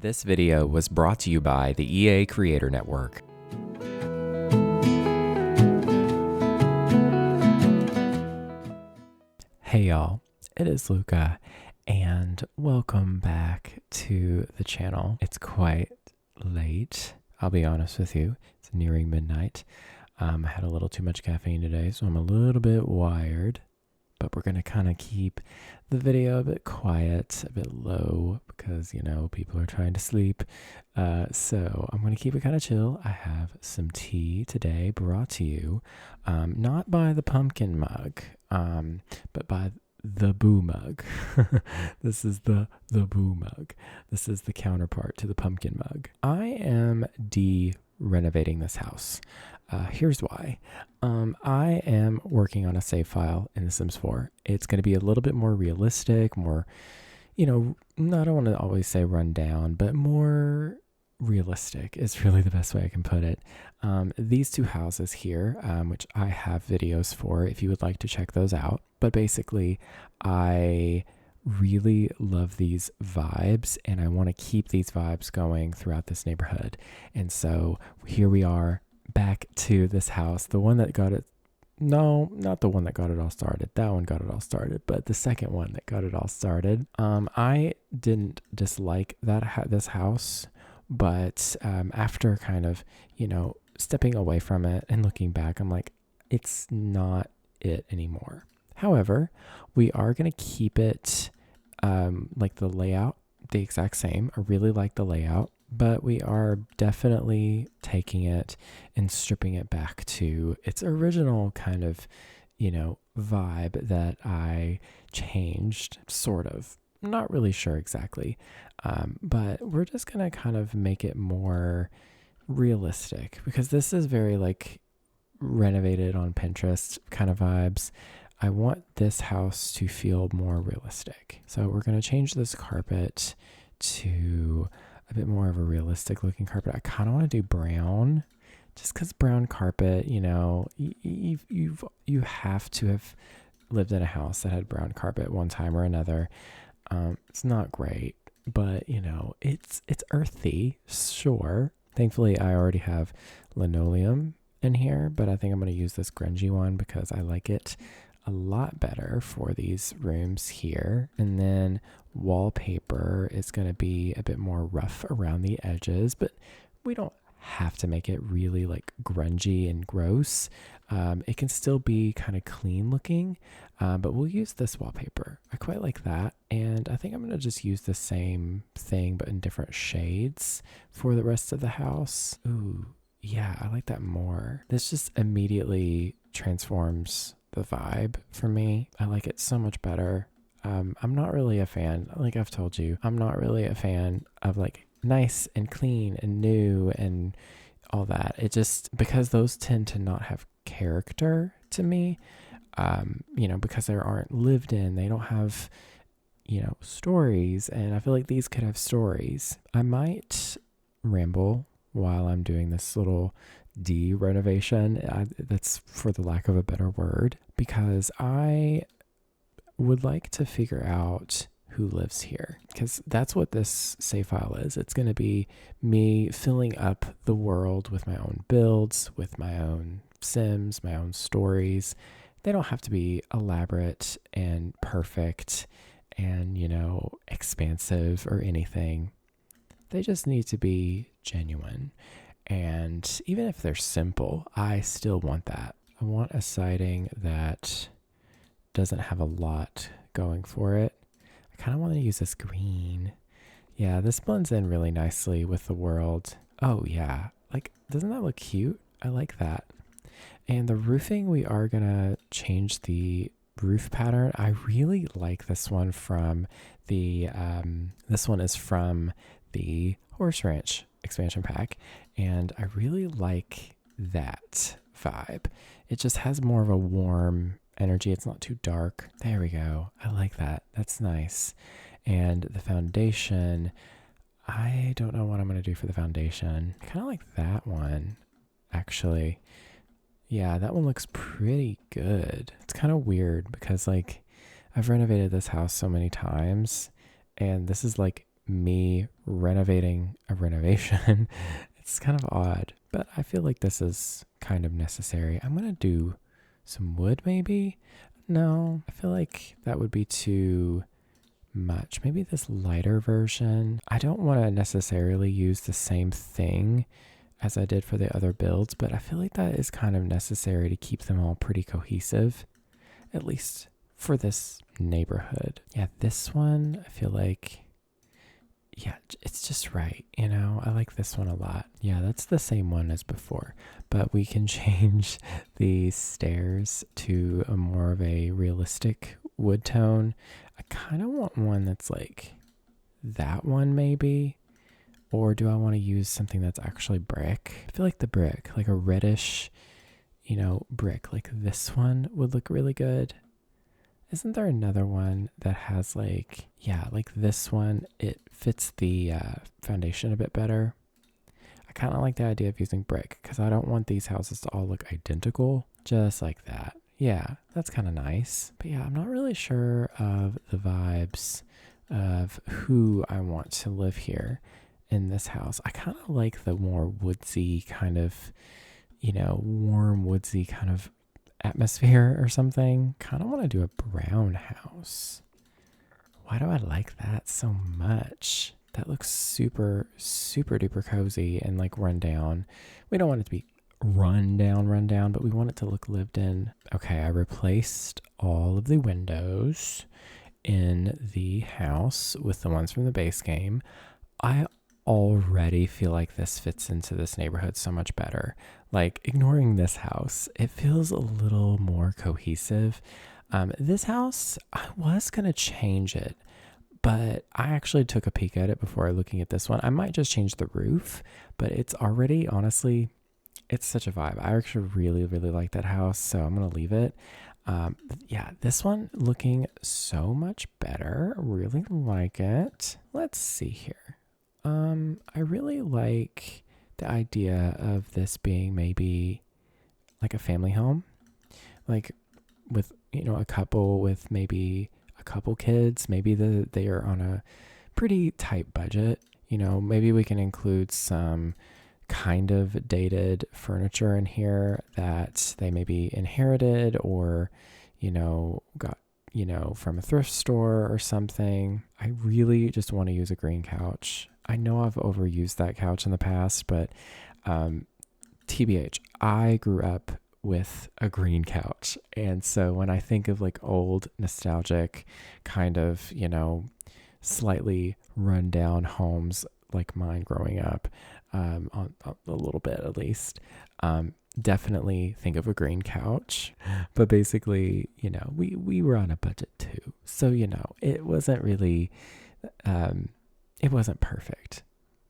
This video was brought to you by the EA Creator Network. Hey y'all, it is Lucca, and welcome back to the channel. It's quite late, I'll be honest with you. It's nearing midnight. I had a little too much caffeine today, so I'm a little bit wired. But we're going to kind of keep the video a bit quiet, a bit low, because, you know, people are trying to sleep. So I'm going to keep it kind of chill. I have some tea today brought to you, not by the pumpkin mug, but by the boo mug. This is the boo mug. This is the counterpart to the pumpkin mug. I am renovating this house. Here's why. I am working on a save file in The Sims 4. It's going to be a little bit more realistic, more, you know, I don't want to always say run down, but more realistic is really the best way I can put it. These two houses here, which I have videos for if you would like to check those out. But basically, I really love these vibes and I want to keep these vibes going throughout this neighborhood. And so here we are back to this house, the one that got it. No, not the one that got it all started. That one got it all started, but the second one that got it all started. I didn't dislike this house, but after kind of, you know, stepping away from it and looking back, I'm like, it's not it anymore. However, we are going to keep it like the layout the exact same. I really like the layout, but we are definitely taking it and stripping it back to its original kind of, you know, vibe that I changed, sort of. I'm not really sure exactly, but we're just going to kind of make it more realistic because this is very like renovated on Pinterest kind of vibes. I want this house to feel more realistic. So we're going to change this carpet to a bit more of a realistic looking carpet. I kind of want to do brown just because brown carpet, you know, you have to have lived in a house that had brown carpet one time or another. It's not great, but you know, it's earthy, sure. Thankfully, I already have linoleum in here, but I think I'm going to use this grungy one because I like it a lot better for these rooms here. And then wallpaper is going to be a bit more rough around the edges, but we don't have to make it really like grungy and gross. It can still be kind of clean looking, but we'll use this wallpaper. I quite like that. And I think I'm going to just use the same thing, but in different shades for the rest of the house. Ooh, yeah, I like that more. This just immediately transforms the vibe for me. I like it so much better. I'm not really a fan, like I've told you, I'm not really a fan of like nice and clean and new and all that. It just, because those tend to not have character to me, you know, because they aren't lived in, they don't have, you know, stories, and I feel like these could have stories. I might ramble while I'm doing this little renovation. That's for the lack of a better word, because I would like to figure out who lives here, because that's what this save file is. It's going to be me filling up the world with my own builds, with my own Sims, my own stories. They don't have to be elaborate and perfect and, you know, expansive or anything. They just need to be genuine. And even if they're simple, I still want that. I want a siding that doesn't have a lot going for it. I kind of want to use this green. Yeah, this blends in really nicely with the world. Oh yeah, like, doesn't that look cute? I like that. And the roofing, we are going to change the roof pattern. I really like this one from the, this one is from the Horse Ranch expansion pack, and I really like that vibe. It just has more of a warm energy. It's not too dark. There we go. I like that. That's nice. And the foundation, I don't know what I'm going to do for the foundation. I kind of like that one, actually. Yeah, that one looks pretty good. It's kind of weird because, like, I've renovated this house so many times, and this is like me renovating a renovation. It's kind of odd, but I feel like this is kind of necessary. I'm going to do some wood maybe. No, I feel like that would be too much. Maybe this lighter version. I don't want to necessarily use the same thing as I did for the other builds, but I feel like that is kind of necessary to keep them all pretty cohesive, at least for this neighborhood. Yeah, this one, I feel like, yeah, it's just right. I like this one a lot. Yeah, that's the same one as before, but we can change the stairs to a more of a realistic wood tone. I kind of want one that's like that one maybe, or do I want to use something that's actually brick? I feel like the brick, like a reddish, brick like this one would look really good. Isn't there another one that has like this one? It fits the foundation a bit better. I kind of like the idea of using brick because I don't want these houses to all look identical, just like that. Yeah, that's kind of nice. But yeah, I'm not really sure of the vibes of who I want to live here in this house. I kind of like the more woodsy kind of, warm woodsy kind of atmosphere or something. Kind of want to do a brown house. Why do I like that so much? That looks super, super duper cozy and like run down. We don't want it to be run down, but we want it to look lived in. Okay, I replaced all of the windows in the house with the ones from the base game. I already feel like this fits into this neighborhood so much better. Like, ignoring this house, it feels a little more cohesive. This house, I was going to change it, but I actually took a peek at it before looking at this one. I might just change the roof, but it's already, honestly, it's such a vibe. I actually really, really like that house, so I'm going to leave it. Yeah, this one looking so much better. Really like it. Let's see here. I really like the idea of this being maybe like a family home, like with, a couple with maybe a couple kids. Maybe they are on a pretty tight budget. Maybe we can include some kind of dated furniture in here that they maybe inherited or, got, from a thrift store or something. I really just want to use a green couch. I know I've overused that couch in the past, but TBH, I grew up with a green couch. And so when I think of like old nostalgic kind of, slightly run down homes like mine growing up, on a little bit at least, definitely think of a green couch. But basically, we were on a budget too. So, it wasn't really, it wasn't perfect,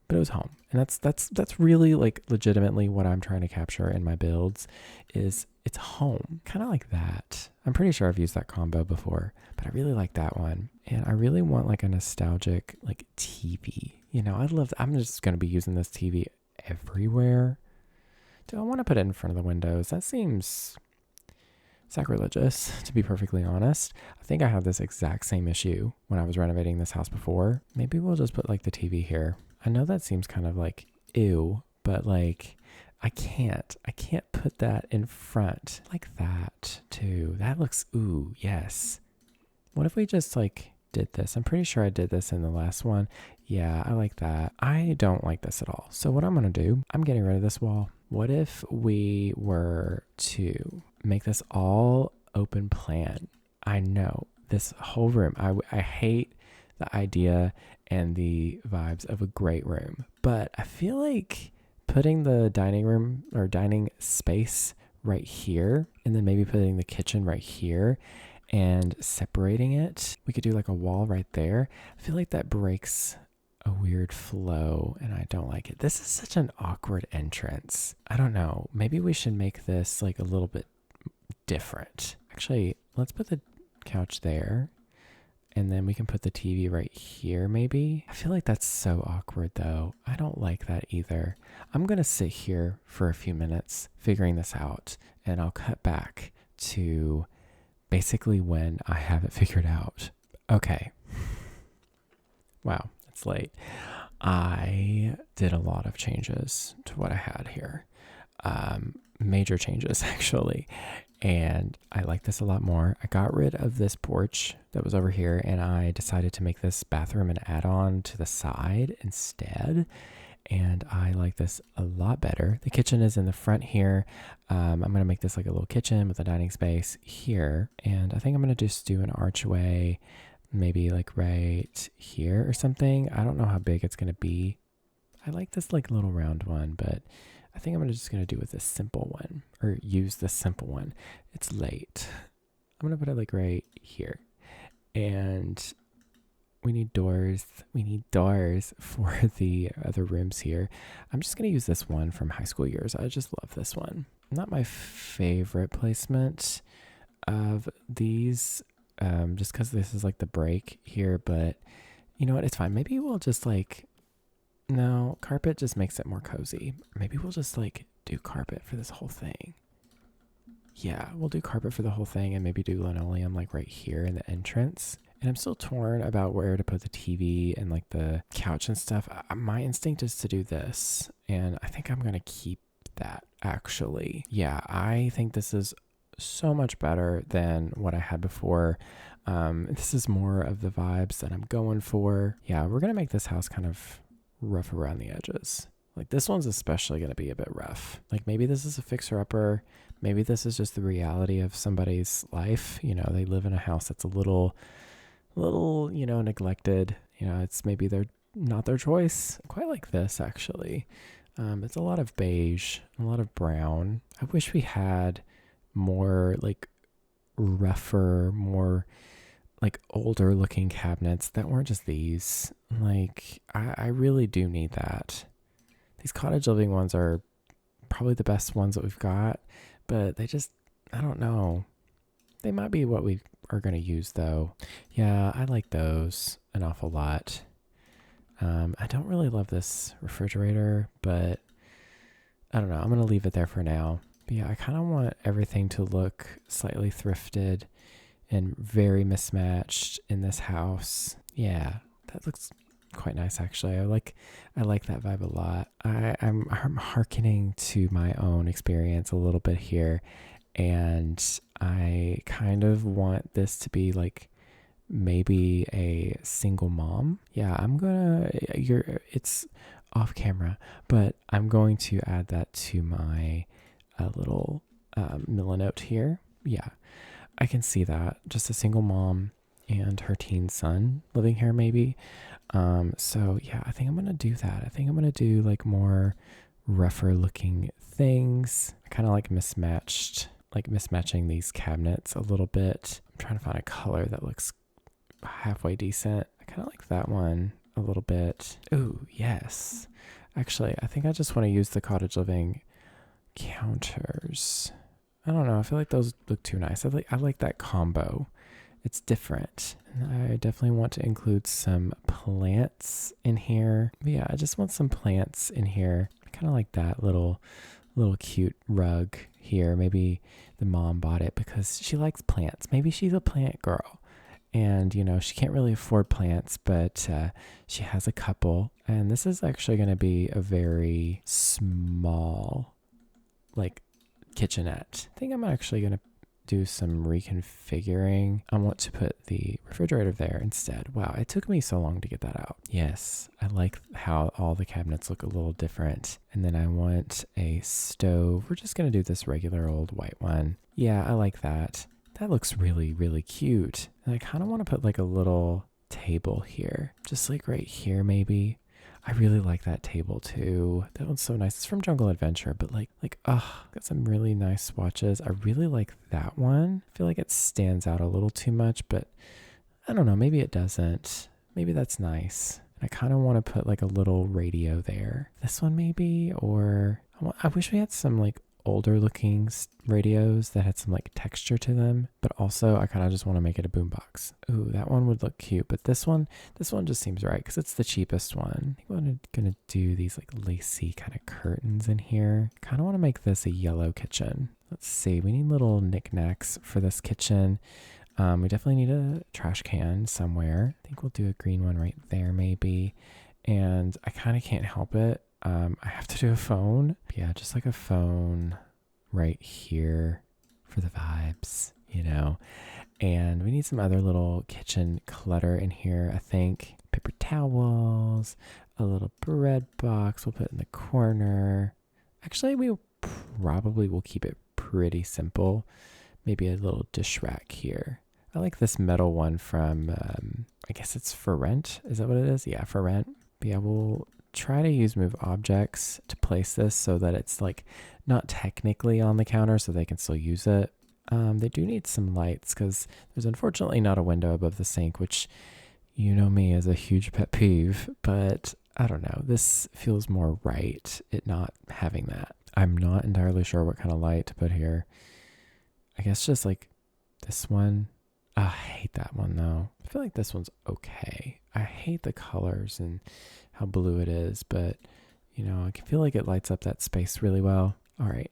but it was home. And that's really like legitimately what I'm trying to capture in my builds is it's home, kind of like that. I'm pretty sure I've used that combo before, but I really like that one. And I really want like a nostalgic like TV. I'm just going to be using this TV everywhere. Do I want to put it in front of the windows? That seems sacrilegious, to be perfectly honest. I think I had this exact same issue when I was renovating this house before. Maybe we'll just put like the TV here. I know that seems kind of like ew, but like I can't put that in front like that too. That looks, ooh, yes. What if we just like did this? I'm pretty sure I did this in the last one. Yeah, I like that. I don't like this at all. So what I'm going to do, I'm getting rid of this wall. What if we were to make this all open plan? I know this whole room, I hate the idea and the vibes of a great room, but I feel like putting the dining room or dining space right here and then maybe putting the kitchen right here and separating it, we could do like a wall right there. I feel like that breaks a weird flow and I don't like it. This is such an awkward entrance. I don't know. Maybe we should make this like a little bit different. Actually, let's put the couch there and then we can put the TV right here maybe. I feel like that's so awkward though. I don't like that either. I'm going to sit here for a few minutes figuring this out and I'll cut back to basically when I have it figured out. Okay. Wow. it's late. I did a lot of changes to what I had here. Major changes, actually. And I like this a lot more. I got rid of this porch that was over here, and I decided to make this bathroom an add-on to the side instead. And I like this a lot better. The kitchen is in the front here. I'm going to make this like a little kitchen with a dining space here. And I think I'm going to just do an archway, maybe like right here or something. I don't know how big it's going to be. I like this like little round one, but I think I'm just going to do with this simple one, or use this simple one. It's late. I'm going to put it like right here. And we need doors. We need doors for the other rooms here. I'm just going to use this one from high school years. I just love this one. Not my favorite placement of these, just because this is like the break here, but you know what? It's fine. Maybe we'll just like, no, carpet just makes it more cozy. Maybe we'll just like do carpet for this whole thing. Yeah, we'll do carpet for the whole thing and maybe do linoleum like right here in the entrance. And I'm still torn about where to put the TV and like the couch and stuff. My instinct is to do this, and I think I'm going to keep that actually. Yeah, I think this is so much better than what I had before. This is more of the vibes that I'm going for. Yeah, we're going to make this house kind of rough around the edges. Like this one's especially going to be a bit rough. Like maybe this is a fixer-upper. Maybe this is just the reality of somebody's life. You know, they live in a house that's a little, you know, neglected. You know, it's maybe not their choice. I quite like this actually. It's a lot of beige, a lot of brown. I wish we had more like rougher, more like older looking cabinets that weren't just these. Like I really do need that. These cottage living ones are probably the best ones that we've got, but they just, I don't know. They might be what we are going to use though. Yeah, I like those an awful lot. I don't really love this refrigerator, but I don't know. I'm going to leave it there for now. But yeah, I kind of want everything to look slightly thrifted and very mismatched in this house. Yeah, that looks quite nice actually. I like that vibe a lot. I'm hearkening to my own experience a little bit here, and I kind of want this to be like maybe a single mom. Yeah, it's off camera, but I'm going to add that to my little Milanote here. Yeah, I can see that. Just a single mom and her teen son living here maybe. So yeah, I think I'm going to do that. I think I'm going to do like more rougher looking things. I kind of like mismatching these cabinets a little bit. I'm trying to find a color that looks halfway decent. I kind of like that one a little bit. Ooh, yes. Actually, I think I just want to use the cottage living counters. I don't know. I feel like those look too nice. I like that combo. It's different. And I definitely want to include some plants in here. But yeah, I just want some plants in here. I kind of like that little cute rug here. Maybe the mom bought it because she likes plants. Maybe she's a plant girl. And, you know, she can't really afford plants, but she has a couple. And this is actually going to be a very small, like, kitchenette. I think I'm actually going to do some reconfiguring. I want to put the refrigerator there instead. Wow, it took me so long to get that out. Yes, I like how all the cabinets look a little different. And then I want a stove. We're just going to do this regular old white one. Yeah, I like that. That looks really, really cute. And I kind of want to put like a little table here. Just like right here maybe. I really like that table too. That one's so nice. It's from Jungle Adventure, but got some really nice swatches. I really like that one. I feel like it stands out a little too much, but I don't know. Maybe it doesn't. Maybe that's nice. I kind of want to put like a little radio there. This one maybe, or I wish we had some like older looking radios that had some like texture to them, but also I kind of just want to make it a boombox. Ooh, that one would look cute, but this one just seems right because it's the cheapest one. I think I'm gonna do these like lacy kind of curtains in here. Kind of want to make this a yellow kitchen. Let's see, we need little knickknacks for this kitchen. We definitely need a trash can somewhere. I think we'll do a green one right there maybe. And I kind of can't help it. I have to do a phone. Yeah, just like a phone right here for the vibes, you know. And we need some other little kitchen clutter in here, I think. Paper towels, a little bread box we'll put in the corner. Actually, we probably will keep it pretty simple. Maybe a little dish rack here. I like this metal one from, I guess it's For Rent. Is that what it is? Yeah, For Rent. But yeah, we'll try to use Move Objects to place this so that it's like not technically on the counter so they can still use it. They do need some lights because there's unfortunately not a window above the sink, which you know me is a huge pet peeve, but I don't know. This feels more right, it not having that. I'm not entirely sure what kind of light to put here. I guess just like this one. I hate that one though. I feel like this one's okay. I hate the colors and how blue it is, but you know, I can feel like it lights up that space really well. All right.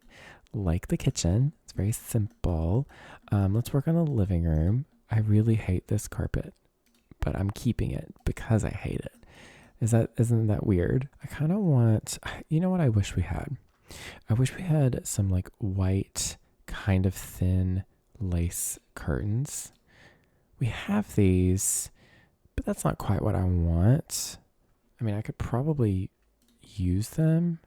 Like the kitchen, it's very simple. Let's work on the living room. I really hate this carpet, but I'm keeping it because I hate it. Isn't that weird? I kind of want, you know what I wish we had? I wish we had some like white, kind of thin lace curtains. We have these, but that's not quite what I want. I mean, I could probably use them.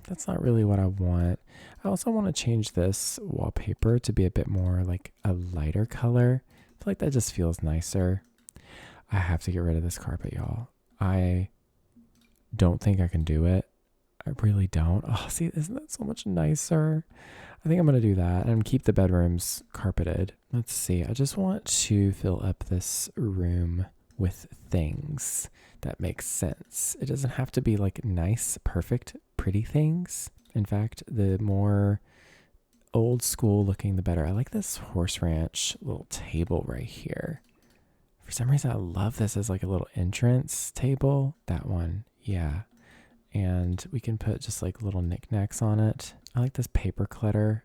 That's not really what I want. I also want to change this wallpaper to be a bit more like a lighter color. I feel like that just feels nicer. I have to get rid of this carpet, y'all. I don't think I can do it. I really don't. Oh, see, isn't that so much nicer? I think I'm going to do that and keep the bedrooms carpeted. Let's see. I just want to fill up this room with things that make sense. It doesn't have to be like nice, perfect, pretty things. In fact, the more old school looking, the better. I like this horse ranch little table right here. For some reason, I love this as like a little entrance table. That one, yeah. And we can put just like little knickknacks on it. I like this paper clutter.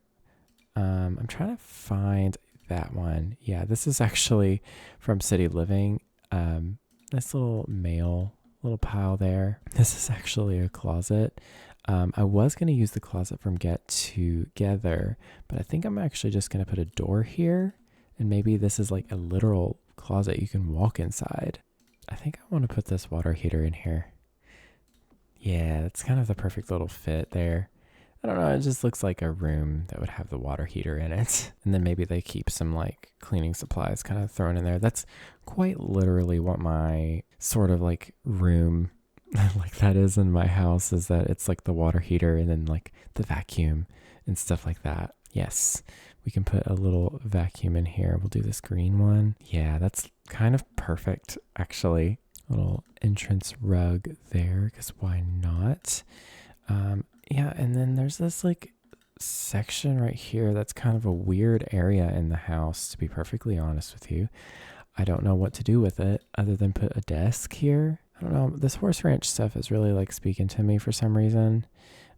I'm trying to find that one. Yeah, this is actually from City Living. Nice little mail, little pile there. This is actually a closet. I was going to use the closet from Get Together, but I think I'm actually just going to put a door here. And maybe this is like a literal closet you can walk inside. I think I want to put this water heater in here. Yeah, it's kind of the perfect little fit there. I don't know, it just looks like a room that would have the water heater in it. And then maybe they keep some like cleaning supplies kind of thrown in there. That's quite literally what my sort of like room like that is in my house, is that it's like the water heater and then like the vacuum and stuff like that. Yes, we can put a little vacuum in here. We'll do this green one. Yeah, that's kind of perfect actually. Little entrance rug there, because why not? Yeah, and then there's this like section right here that's kind of a weird area in the house, to be perfectly honest with you. I don't know what to do with it other than put a desk here. I don't know. This horse ranch stuff is really like speaking to me for some reason,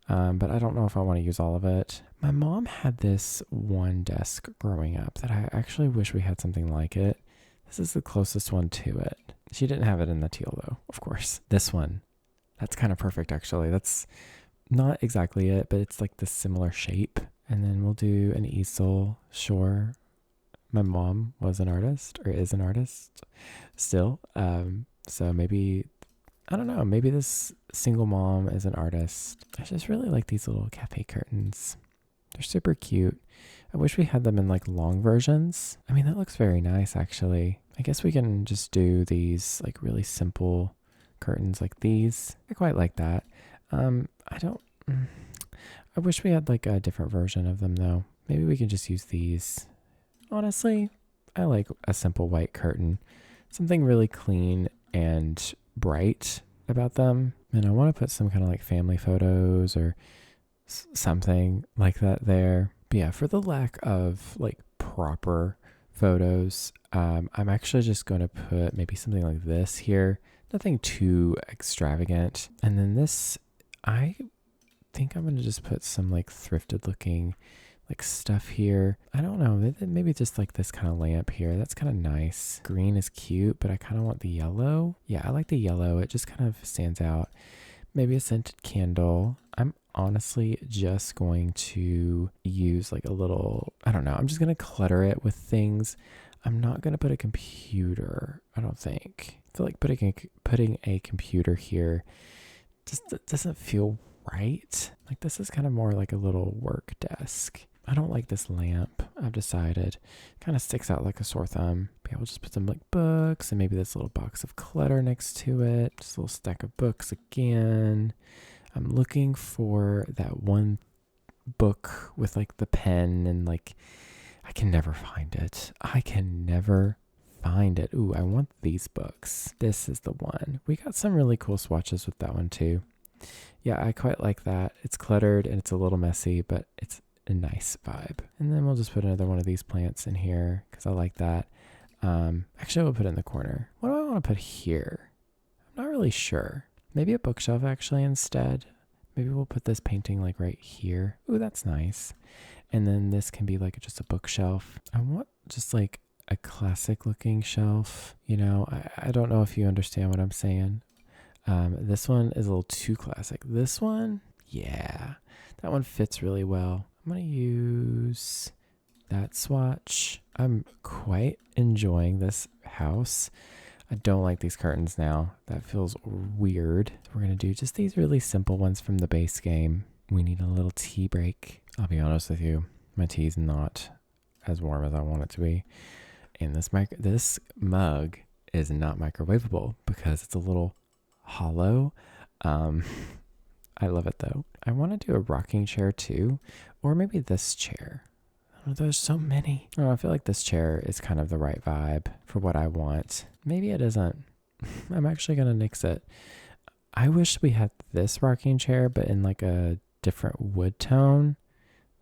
but I don't know if I want to use all of it. My mom had this one desk growing up that I actually wish we had something like it. This is the closest one to it. She didn't have it in the teal though, of course. This one, that's kind of perfect actually. That's not exactly it, but it's like this similar shape. And then we'll do an easel, sure. My mom was an artist, or is an artist still. So maybe, I don't know, maybe this single mom is an artist. I just really like these little cafe curtains. They're super cute. I wish we had them in like long versions. I mean, that looks very nice actually. I guess we can just do these like really simple curtains like these. I quite like that. I wish we had like a different version of them though. Maybe we can just use these. Honestly, I like a simple white curtain. Something really clean and bright about them. And I want to put some kind of like family photos or something like that there. But yeah, for the lack of like proper photos, I'm actually just going to put maybe something like this here. Nothing too extravagant. And then this, I think I'm going to just put some like thrifted looking like stuff here. I don't know, maybe just like this kind of lamp here. That's kind of nice. Green is cute, but I kind of want the yellow. Yeah, I like the yellow. It just kind of stands out. Maybe a scented candle. I'm honestly just going to use like a little, I don't know, I'm just going to clutter it with things. I'm not going to put a computer, I don't think. I feel like putting a computer here just doesn't feel right. Like this is kind of more like a little work desk. I don't like this lamp, I've decided. Kind of sticks out like a sore thumb. Maybe I'll just put some like books and maybe this little box of clutter next to it. Just a little stack of books again. I'm looking for that one book with like the pen and like, I can never find it. I can never find it. Ooh, I want these books. This is the one. We got some really cool swatches with that one too. Yeah, I quite like that. It's cluttered and it's a little messy, but it's a nice vibe. And then we'll just put another one of these plants in here because I like that. Actually, we'll put it in the corner. What do I want to put here? I'm not really sure. Maybe a bookshelf actually instead. Maybe we'll put this painting like right here. Ooh, that's nice. And then this can be like just a bookshelf. I want just like a classic looking shelf. You know, I don't know if you understand what I'm saying. This one is a little too classic. This one, yeah, that one fits really well. I'm going to use that swatch. I'm quite enjoying this house. I don't like these curtains now. That feels weird. We're going to do just these really simple ones from the base game. We need a little tea break. I'll be honest with you. My tea's not as warm as I want it to be. And this mug is not microwavable because it's a little hollow. I love it though. I want to do a rocking chair too, or maybe this chair. Oh, there's so many. Oh, I feel like this chair is kind of the right vibe for what I want. Maybe it isn't. I'm actually going to nix it. I wish we had this rocking chair, but in like a different wood tone.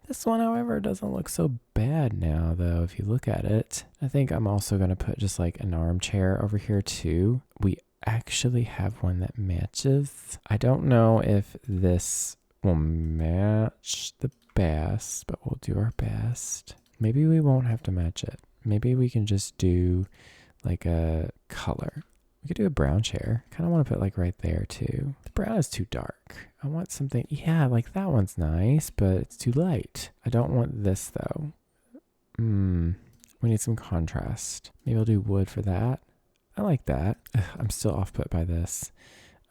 This one, however, doesn't look so bad now, though, if you look at it. I think I'm also going to put just like an armchair over here, too. We actually have one that matches. I don't know if this will match the best, but we'll do our best. Maybe we won't have to match it. Maybe we can just do like a color. We could do a brown chair. Kind of want to put like right there too. The brown is too dark. I want something, yeah, like that one's nice, but it's too light. I don't want this though. We need some contrast. Maybe I'll do wood for that. I like that. Ugh, I'm still off put by this.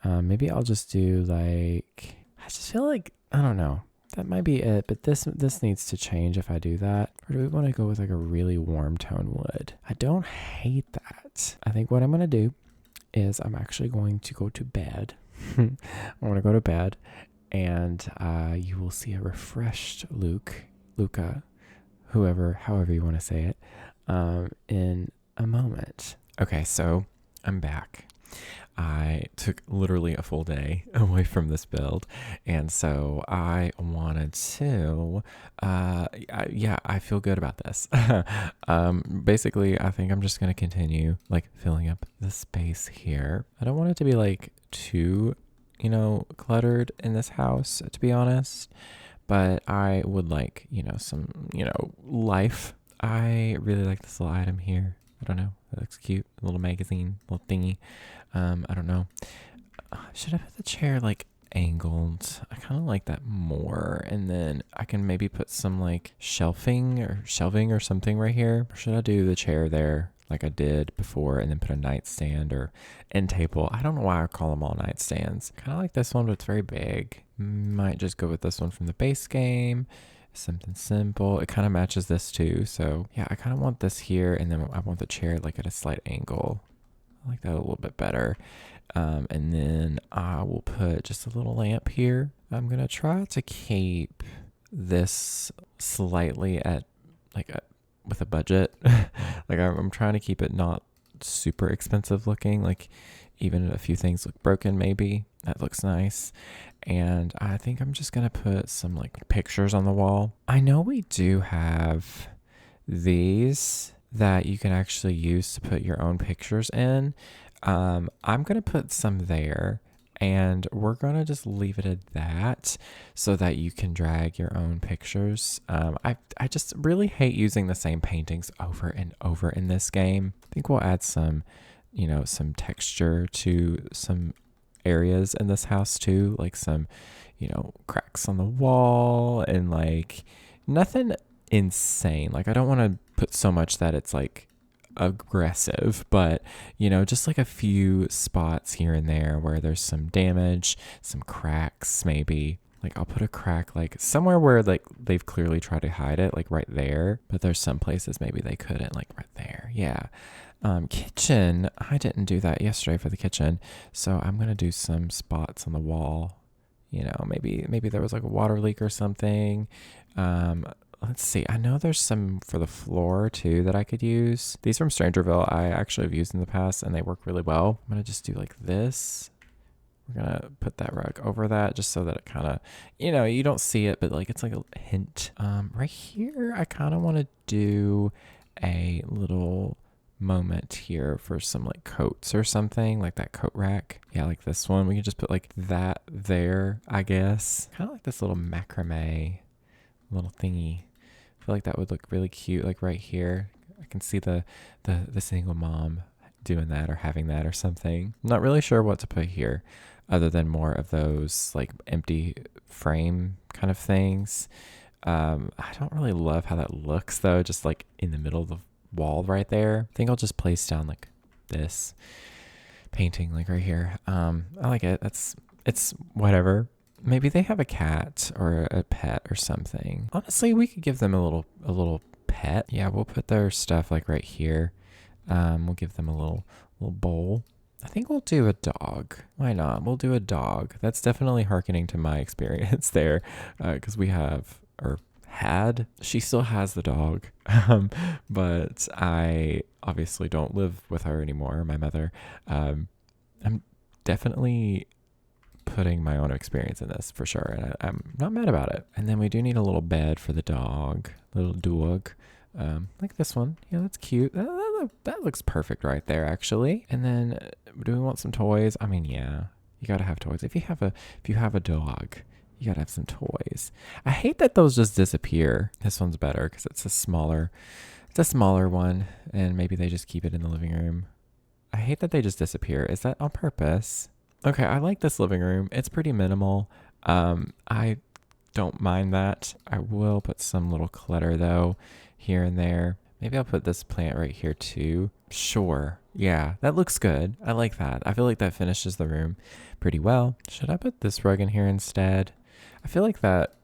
Maybe I'll just do like, I just feel like, I don't know. That might be it, but this needs to change if I do that. Or do we want to go with like a really warm tone wood? I don't hate that. I think what I'm going to do is I'm actually going to go to bed. I want to go to bed and you will see a refreshed Lucca, however you want to say it, in a moment. Okay, so I'm back. I took literally a full day away from this build, and so I wanted to, I feel good about this. Basically, I think I'm just going to continue, like, filling up the space here. I don't want it to be, like, too, cluttered in this house, to be honest, but I would like, some, life. I really like this little item here. I don't know. It looks cute. A little magazine, little thingy. I don't know. Should I put the chair like angled? I kind of like that more. And then I can maybe put some like shelving or something right here. Or should I do the chair there like I did before and then put a nightstand or end table? I don't know why I call them all nightstands. Kind of like this one, but it's very big. Might just go with this one from the base game. Something simple. It kind of matches this too. So yeah, I kind of want this here, and then I want the chair like at a slight angle. I like that a little bit better. And then I will put just a little lamp here. I'm going to try to keep this slightly at with a budget. Like I'm trying to keep it not super expensive looking. Like even a few things look broken maybe. That looks nice. And I think I'm just going to put some like pictures on the wall. I know we do have these that you can actually use to put your own pictures in. I'm going to put some there. And we're going to just leave it at that so that you can drag your own pictures. I just really hate using the same paintings over and over in this game. I think we'll add some, some texture to some areas in this house too, like some, cracks on the wall and like nothing insane. Like I don't want to put so much that it's like aggressive, but just like a few spots here and there where there's some damage, some cracks maybe. Like I'll put a crack like somewhere where like they've clearly tried to hide it, like right there, but there's some places maybe they couldn't, like right there. Yeah. Kitchen, I didn't do that yesterday for the kitchen, so I'm gonna do some spots on the wall. Maybe there was like a water leak or something. Let's see. I know there's some for the floor too that I could use. These from Strangerville I actually have used in the past and they work really well. I'm going to just do like this. We're going to put that rug over that just so that it kind of, you don't see it, but like it's like a hint. Right here, I kind of want to do a little moment here for some like coats or something, like that coat rack. Yeah, like this one. We can just put like that there, I guess. Kind of like this little macrame little thingy. I feel like that would look really cute, like right here. I can see the single mom doing that or having that or something. I'm not really sure what to put here other than more of those like empty frame kind of things. I don't really love how that looks though, just like in the middle of the wall right there. I think I'll just place down like this painting like right here. I like it. It's whatever. Maybe they have a cat or a pet or something. Honestly, we could give them a little pet. Yeah, we'll put their stuff like right here. We'll give them a little bowl. I think we'll do a dog. Why not? We'll do a dog. That's definitely hearkening to my experience there, because we have or had. She still has the dog, but I obviously don't live with her anymore. My mother. I'm definitely putting my own experience in this for sure, and I'm not mad about it. And then we do need a little bed for the dog, little dog, like this one. Yeah, that's cute. That looks perfect right there, actually. And then, do we want some toys? I mean, yeah, you gotta have toys. If you have a dog, you gotta have some toys. I hate that those just disappear. This one's better because it's a smaller one, and maybe they just keep it in the living room. I hate that they just disappear. Is that on purpose? Okay, I like this living room. It's pretty minimal. I don't mind that. I will put some little clutter though, here and there. Maybe I'll put this plant right here too. Sure. Yeah, that looks good. I like that. I feel like that finishes the room pretty well. Should I put this rug in here instead? I feel like that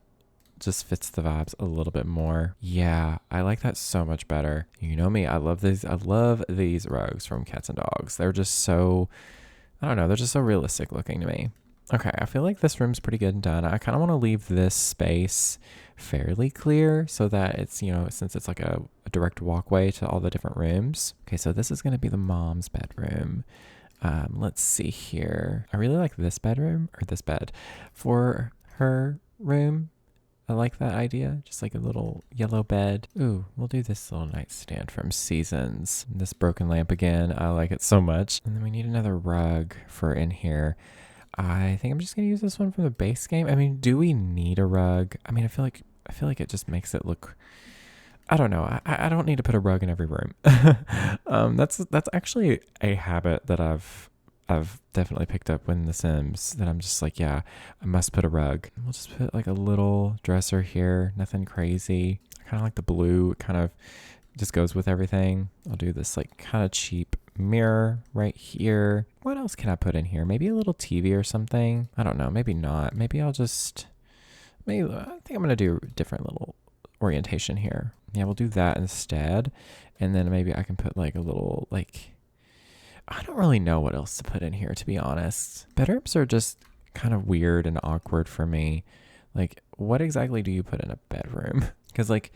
just fits the vibes a little bit more. Yeah, I like that so much better. You know me, I love these rugs from Cats and Dogs. They're just so, I don't know, they're just so realistic looking to me. Okay, I feel like this room's pretty good and done. I kind of want to leave this space fairly clear so that it's, since it's like a direct walkway to all the different rooms. Okay, so this is going to be the mom's bedroom. Let's see here. I really like this bedroom, or this bed, for her room. I like that idea. Just like a little yellow bed. Ooh, we'll do this little nightstand from Seasons. This broken lamp again. I like it so much. And then we need another rug for in here. I think I'm just going to use this one from the base game. I mean, do we need a rug? I mean, I feel like it just makes it look, I don't know. I don't need to put a rug in every room. That's actually a habit that I've definitely picked up in The Sims, that I'm just like, yeah, I must put a rug. We'll just put like a little dresser here, nothing crazy. I kind of like the blue. It kind of just goes with everything. I'll do this like kind of cheap mirror right here. What else can I put in here? Maybe a little TV or something. I don't know. Maybe not. Maybe I think I'm going to do a different little orientation here. Yeah, we'll do that instead. And then maybe I can put like a little, like, I don't really know what else to put in here, to be honest. Bedrooms are just kind of weird and awkward for me. Like, what exactly do you put in a bedroom? Because like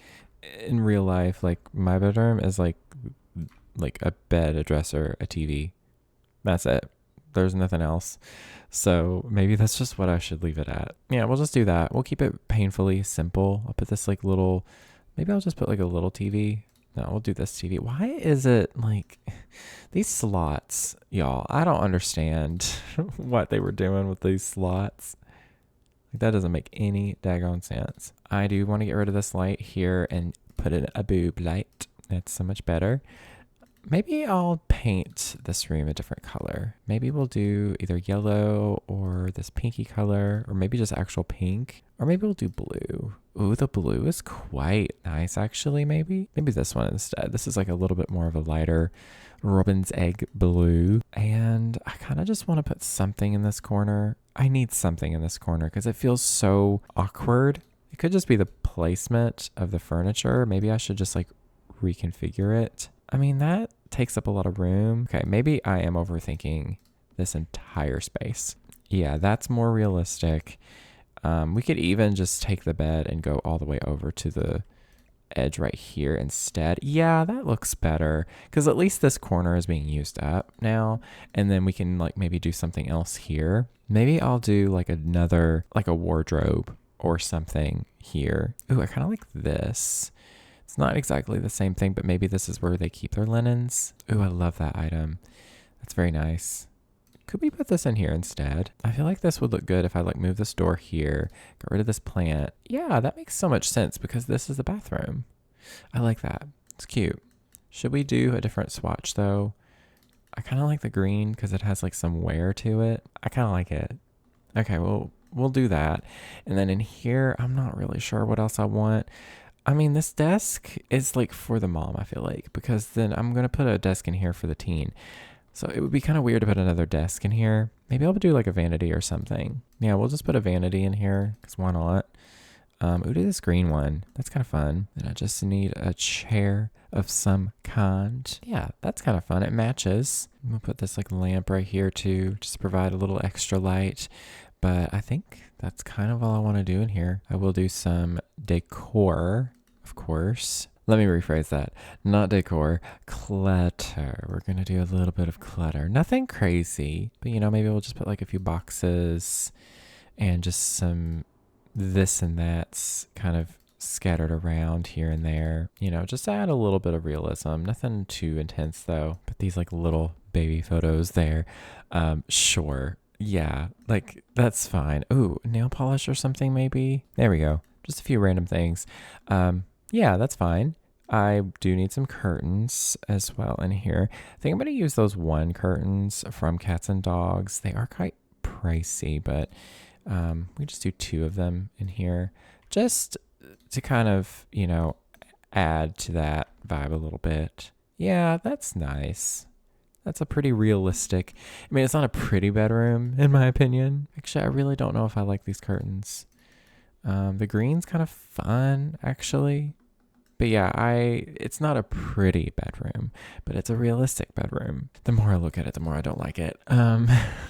in real life, like my bedroom is like a bed, a dresser, a TV. That's it. There's nothing else. So maybe that's just what I should leave it at. Yeah, we'll just do that. We'll keep it painfully simple. I'll put this like little, maybe I'll just put like a little TV No, we'll do this TV. Why is it like these slots, y'all? I don't understand what they were doing with these slots. Like, that doesn't make any daggone sense. I do want to get rid of this light here and put in a boob light. That's so much better. Maybe I'll paint this room a different color. Maybe we'll do either yellow or this pinky color, or maybe just actual pink, or maybe we'll do blue. Ooh, the blue is quite nice, actually, maybe. Maybe this one instead. This is like a little bit more of a lighter robin's egg blue. And I kind of just want to put something in this corner. I need something in this corner because it feels so awkward. It could just be the placement of the furniture. Maybe I should just like reconfigure it. I mean, that takes up a lot of room. Okay, maybe I am overthinking this entire space. Yeah, that's more realistic. We could even just take the bed and go all the way over to the edge right here instead. Yeah, that looks better because at least this corner is being used up now. And then we can like maybe do something else here. Maybe I'll do like another, like a wardrobe or something here. Ooh, I kind of like this. It's not exactly the same thing, but maybe this is where they keep their linens. Ooh, I love that item. That's very nice. Could we put this in here instead? I feel like this would look good if I like move this door here, get rid of this plant. Yeah, that makes so much sense because this is the bathroom. I like that. It's cute. Should we do a different swatch though? I kind of like the green because it has like some wear to it. I kind of like it. Okay, well, we'll do that. And then in here, I'm not really sure what else I want. I mean, this desk is like for the mom, I feel like, because then I'm going to put a desk in here for the teen. So it would be kind of weird to put another desk in here. Maybe I'll do like a vanity or something. Yeah, we'll just put a vanity in here because why not? Ooh, do this green one. That's kind of fun. And I just need a chair of some kind. Yeah, that's kind of fun. It matches. I'm going to put this like lamp right here too, just to provide a little extra light. But I think that's kind of all I want to do in here. I will do some decor, of course. Let me rephrase that. Not decor, clutter. We're going to do a little bit of clutter. Nothing crazy, but you know, maybe we'll just put like a few boxes and just some this and that's kind of scattered around here and there. You know, just to add a little bit of realism. Nothing too intense though. But these like little baby photos there. Sure. Yeah, like that's fine. Ooh, nail polish or something maybe. There we go. Just a few random things. Yeah, that's fine. I do need some curtains as well in here. I think I'm going to use those one curtains from Cats and Dogs. They are quite pricey, but we just do two of them in here just to kind of, you know, add to that vibe a little bit. Yeah, that's nice. That's a pretty realistic. I mean, it's not a pretty bedroom, in my opinion. Actually, I really don't know if I like these curtains. The green's kind of fun, actually. But yeah, it's not a pretty bedroom, but it's a realistic bedroom. The more I look at it, the more I don't like it.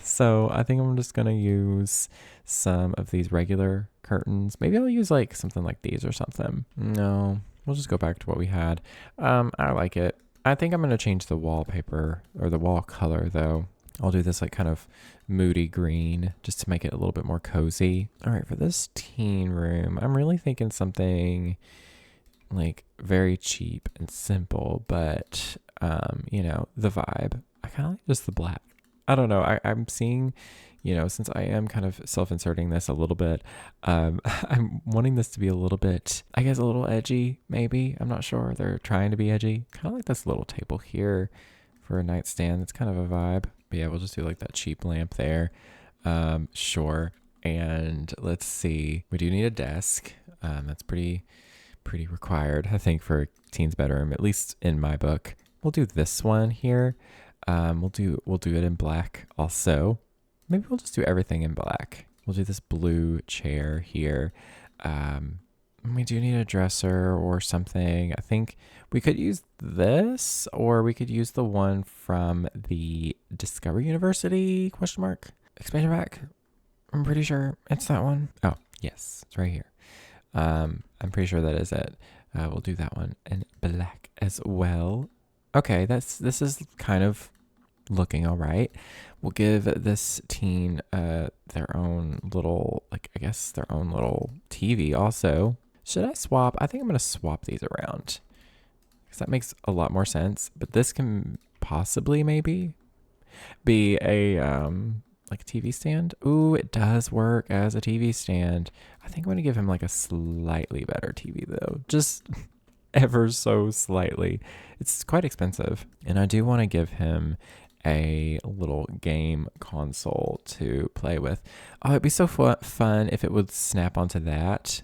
So I think I'm just going to use some of these regular curtains. Maybe I'll use like something like these or something. No, we'll just go back to what we had. I like it. I think I'm going to change the wallpaper or the wall color though. I'll do this like kind of moody green just to make it a little bit more cozy. All right, for this teen room, I'm really thinking something like very cheap and simple, but you know, the vibe. I kind of like just the black. I don't know. I'm seeing, you know, since I am kind of self-inserting this a little bit, I'm wanting this to be a little bit, I guess, a little edgy, maybe. I'm not sure. They're trying to be edgy. Kind of like this little table here for a nightstand. It's kind of a vibe. But yeah, we'll just do like that cheap lamp there. Sure. And let's see. We do need a desk. That's pretty required, I think, for a teen's bedroom, at least in my book. We'll do this one here. We'll do it in black also. Maybe we'll just do everything in black. We'll do this blue chair here. We do need a dresser or something. I think we could use this, or we could use the one from the Discovery University ? Expansion pack. I'm pretty sure it's that one. Oh, yes, it's right here. I'm pretty sure that is it. We'll do that one in black as well. Okay, this is kind of looking all right. We'll give this teen their own little, like, I guess their own little TV also. Should I swap? I think I'm going to swap these around. because that makes a lot more sense. But this can possibly maybe be a like a TV stand. Ooh, it does work as a TV stand. I think I'm gonna give him like a slightly better TV though, just ever so slightly. It's quite expensive, and I do want to give him a little game console to play with. Oh, it'd be so fun if it would snap onto that.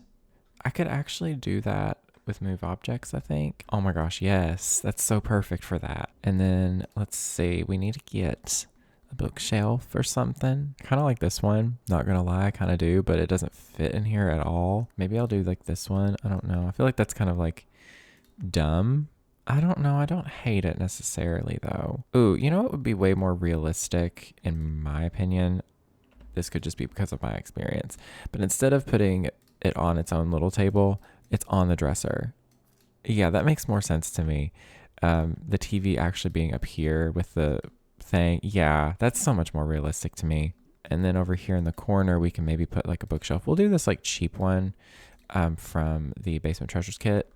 I could actually do that with move objects, I think. Oh my gosh, yes, that's so perfect for that. And then let's see, we need to get a bookshelf or something. Kind of like this one. Not gonna lie, I kind of do, but it doesn't fit in here at all. Maybe I'll do like this one. I don't know. I feel like that's kind of like dumb. I don't know. I don't hate it necessarily though. Ooh, you know what would be way more realistic in my opinion? This could just be because of my experience. But instead of putting it on its own little table, it's on the dresser. Yeah, that makes more sense to me. The TV actually being up here with the thing. Yeah, that's so much more realistic to me. And then over here in the corner, we can maybe put like a bookshelf. We'll do this like cheap one from the Basement Treasures kit,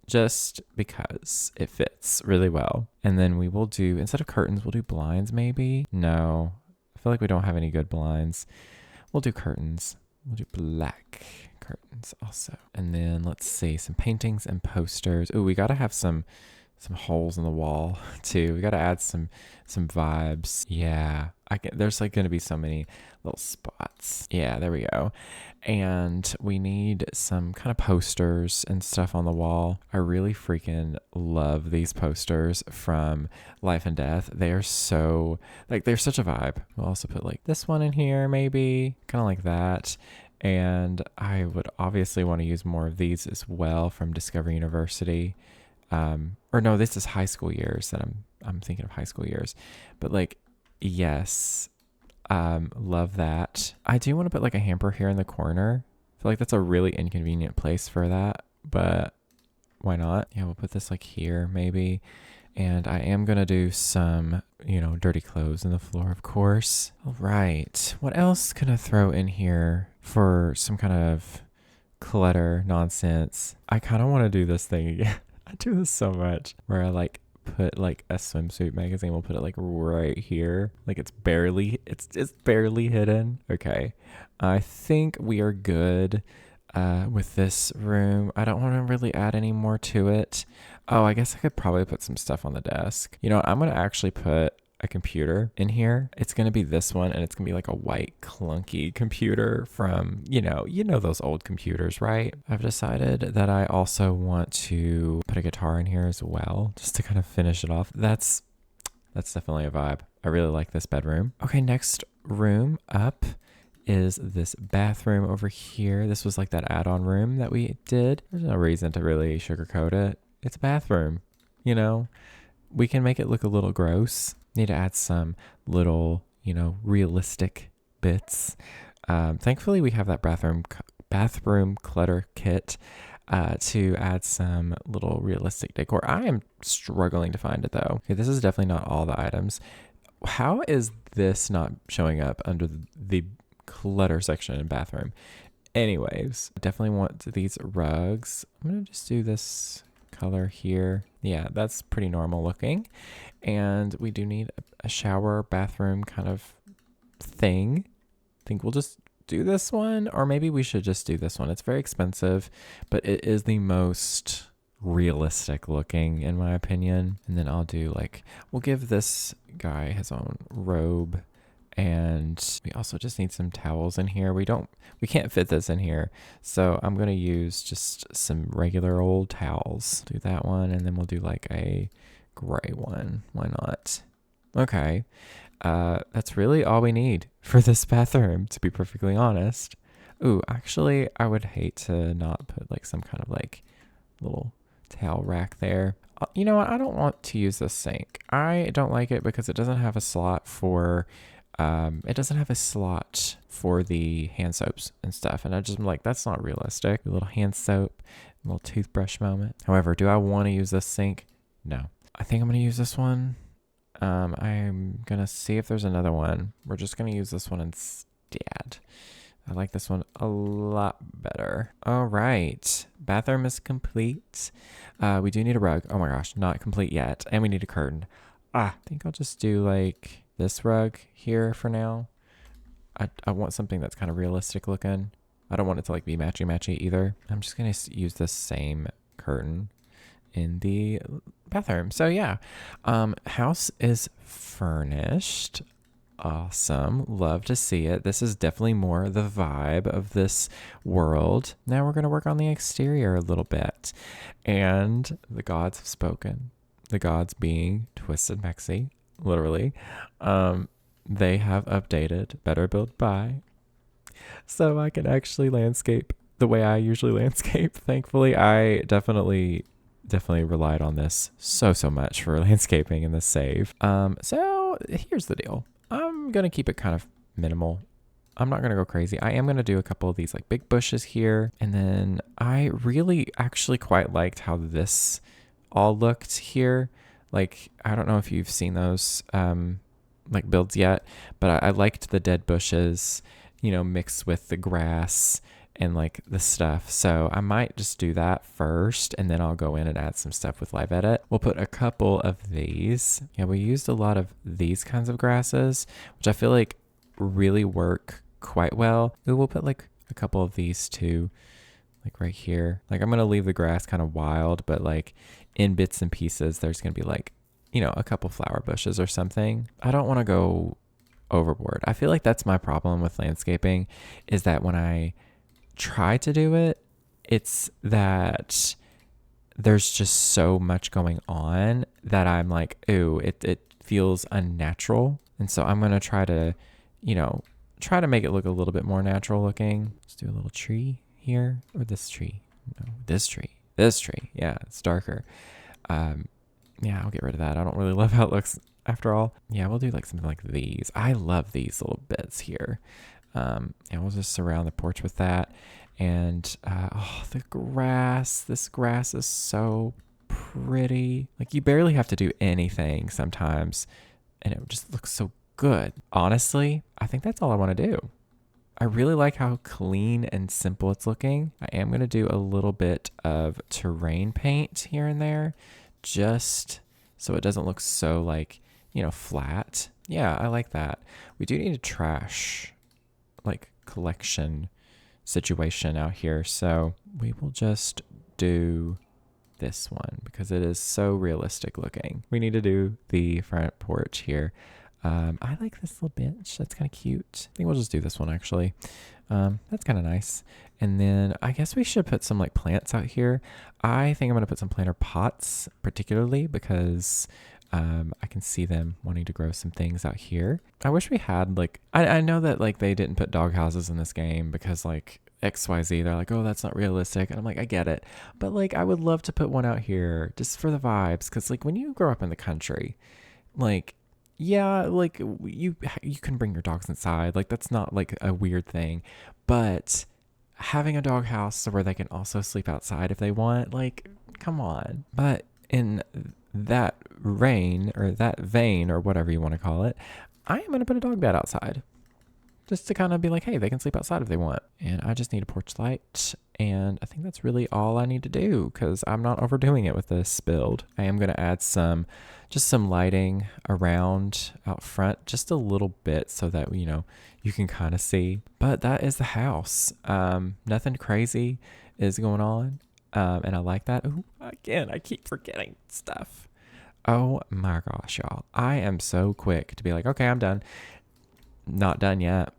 just because it fits really well. And then we will do, instead of curtains, we'll do blinds maybe. No, I feel like we don't have any good blinds. We'll do curtains. We'll do black curtains also. And then let's see, some paintings and posters. Ooh, we got to have some holes in the wall too. We got to add some vibes. Yeah, there's like going to be so many little spots. Yeah, there we go. And we need some kind of posters and stuff on the wall. I really freaking love these posters from Life and Death. They are so, like, they're such a vibe. We'll also put like this one in here maybe, kind of like that. And I would obviously want to use more of these as well from Discovery University. Or no, this is high school years that I'm thinking of high school years. But like, yes, love that. I do want to put like a hamper here in the corner. I feel like that's a really inconvenient place for that, but why not? Yeah, we'll put this like here maybe. And I am going to do some, dirty clothes in the floor, of course. All right. What else can I throw in here for some kind of clutter nonsense? I kind of want to do this thing again. I do this so much where I like put like a swimsuit magazine. We'll put it like right here. Like it's barely hidden. Okay. I think we are good with this room. I don't want to really add any more to it. Oh, I guess I could probably put some stuff on the desk. You know what? I'm going to actually put a computer in here. It's going to be this one, and it's going to be like a white clunky computer from, those old computers, right? I've decided that I also want to put a guitar in here as well, just to kind of finish it off. That's definitely a vibe. I really like this bedroom. Okay, next room up is this bathroom over here. This was like that add-on room that we did. There's no reason to really sugarcoat it. It's a bathroom, we can make it look a little gross. Need to add some little, realistic bits. Thankfully, we have that bathroom clutter kit to add some little realistic decor. I am struggling to find it though. Okay, this is definitely not all the items. How is this not showing up under the clutter section in bathroom? Anyways, I definitely want these rugs. I'm going to just do this color here. Yeah, that's pretty normal looking. And we do need a shower bathroom kind of thing. I think we'll just do this one, or maybe we should just do this one. It's very expensive, but it is the most realistic looking in my opinion. And then I'll do we'll give this guy his own robe. And we also just need some towels in here. We can't fit this in here. So I'm going to use just some regular old towels. Do that one. And then we'll do like a gray one. Why not? Okay. That's really all we need for this bathroom, to be perfectly honest. Ooh, actually, I would hate to not put like some kind of like little towel rack there. You know what? I don't want to use this sink. I don't like it because it doesn't have a slot for the hand soaps and stuff. And I just am like, that's not realistic. A little hand soap, a little toothbrush moment. However, do I want to use this sink? No. I think I'm going to use this one. I'm going to see if there's another one. We're just going to use this one instead. I like this one a lot better. All right. bathroom is complete. We do need a rug. Oh my gosh, not complete yet. And we need a curtain. I think I'll just do like this rug here for now. I want something that's kind of realistic looking. I don't want it to like be matchy either. I'm just going to use the same curtain in the bathroom. So yeah, house is furnished. Awesome. Love to see it. This is definitely more the vibe of this world. Now we're going to work on the exterior a little bit. And the gods have spoken. The gods being Twisted Mexi, literally. They have updated Better Build By, so I can actually landscape the way I usually landscape. Thankfully, I definitely relied on this so much for landscaping in this save. So here's the deal. I'm gonna keep it kind of minimal. I'm not gonna go crazy. I am gonna do a couple of these like big bushes here, and then I really actually quite liked how this all looked here. Like, I don't know if you've seen those like builds yet, but I liked the dead bushes, you know, mixed with the grass and like the stuff. So I might just do that first, and then I'll go in and add some stuff with Live Edit. We'll put a couple of these. Yeah, we used a lot of these kinds of grasses, which I feel like really work quite well. We'll put like a couple of these too, like right here. Like, I'm going to leave the grass kind of wild, but like in bits and pieces, there's going to be like, you know, a couple flower bushes or something. I don't want to go overboard. I feel like that's my problem with landscaping, is that when I try to do it, it's that there's just so much going on that I'm like, ooh, it feels unnatural. And so I'm going to try to, you know, try to make it look a little bit more natural looking. Let's do a little tree here, or this tree. No, this tree. Yeah, it's darker. Yeah, I'll get rid of that. I don't really love how it looks after all. Yeah, we'll do like something like these. I love these little bits here. And we'll just surround the porch with that. And oh, the grass. This grass is so pretty. Like, you barely have to do anything sometimes, and it just looks so good. Honestly, I think that's all I want to do. I really like how clean and simple it's looking. I am going to do a little bit of terrain paint here and there, just so it doesn't look so like, you know, flat. Yeah, I like that. We do need a trash like collection situation out here, so we will just do this one because it is so realistic looking. We need to do the front porch here. I like this little bench. That's kind of cute. I think we'll just do this one actually. That's kind of nice. And then I guess we should put some like plants out here. I think I'm going to put some planter pots particularly because I can see them wanting to grow some things out here. I wish we had like, I know that like they didn't put dog houses in this game because like XYZ, they're like, oh, that's not realistic. And I'm like, I get it. But like, I would love to put one out here just for the vibes. Cause like when you grow up in the country, like, yeah, like you can bring your dogs inside. Like, that's not like a weird thing, but having a dog house where they can also sleep outside if they want, like, come on. But in that vein or whatever you want to call it, I am going to put a dog bed outside just to kind of be like, hey, they can sleep outside if they want. And I just need a porch light. And I think that's really all I need to do because I'm not overdoing it with this build. I am going to add some lighting around out front, just a little bit so that, you know, you can kind of see. But that is the house. Nothing crazy is going on. And I like that. Ooh, again, I keep forgetting stuff. Oh my gosh, y'all. I am so quick to be like, okay, I'm done. Not done yet.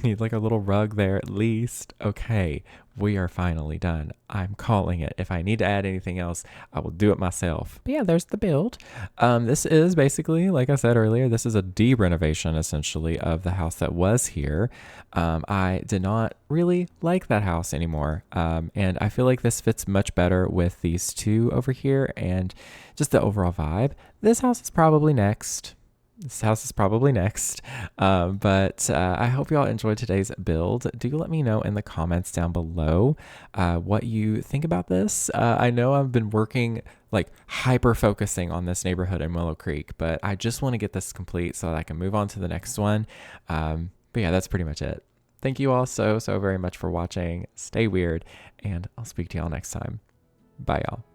Need like a little rug there at least. Okay, we are finally done. I'm calling it. If I need to add anything else, I will do it myself. But yeah, there's the build. This is basically, like I said earlier, this is a de-renovation essentially of the house that was here. I did not really like that house anymore. And I feel like this fits much better with these two over here and just the overall vibe. This house is probably next. But I hope y'all enjoyed today's build. Do let me know in the comments down below what you think about this. I know I've been working like hyper focusing on this neighborhood in Willow Creek, but I just want to get this complete so that I can move on to the next one. But yeah, that's pretty much it. thank you all so very much for watching. Stay weird, and I'll speak to y'all next time. Bye, y'all.